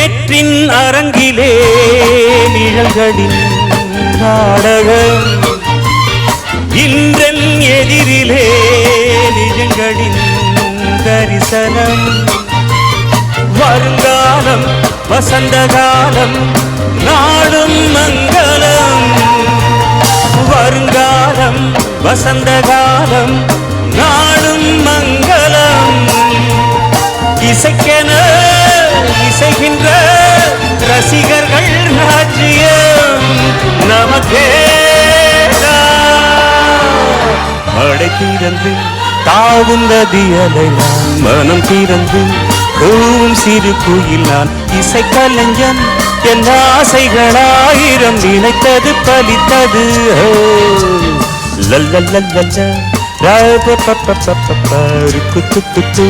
நேற்றின் அரங்கிலே நிழல்களின் நாடகம், இன்றன் எதிரிலே நிஜங்களின் தரிசனம். வருங்காலம் வசந்த காலம் நாளும் மங்களம், வருங்காலம் வசந்த காலம் நாளும் மங்களம். இசைக்கென இசைகின்ற ரசிகர்கள் ராஜ்யம் நமக்கே. மழை திறந்து தாவும் நதியலையான், மனம் திறந்து கூவும் சிறு குயில் நான். இசை கலைஞன் என் ஆசைகளாயிரம் நினைத்தது பலித்தது. லல்லல்லல்ல ராப பப்ப பப்ப குத்து குத்து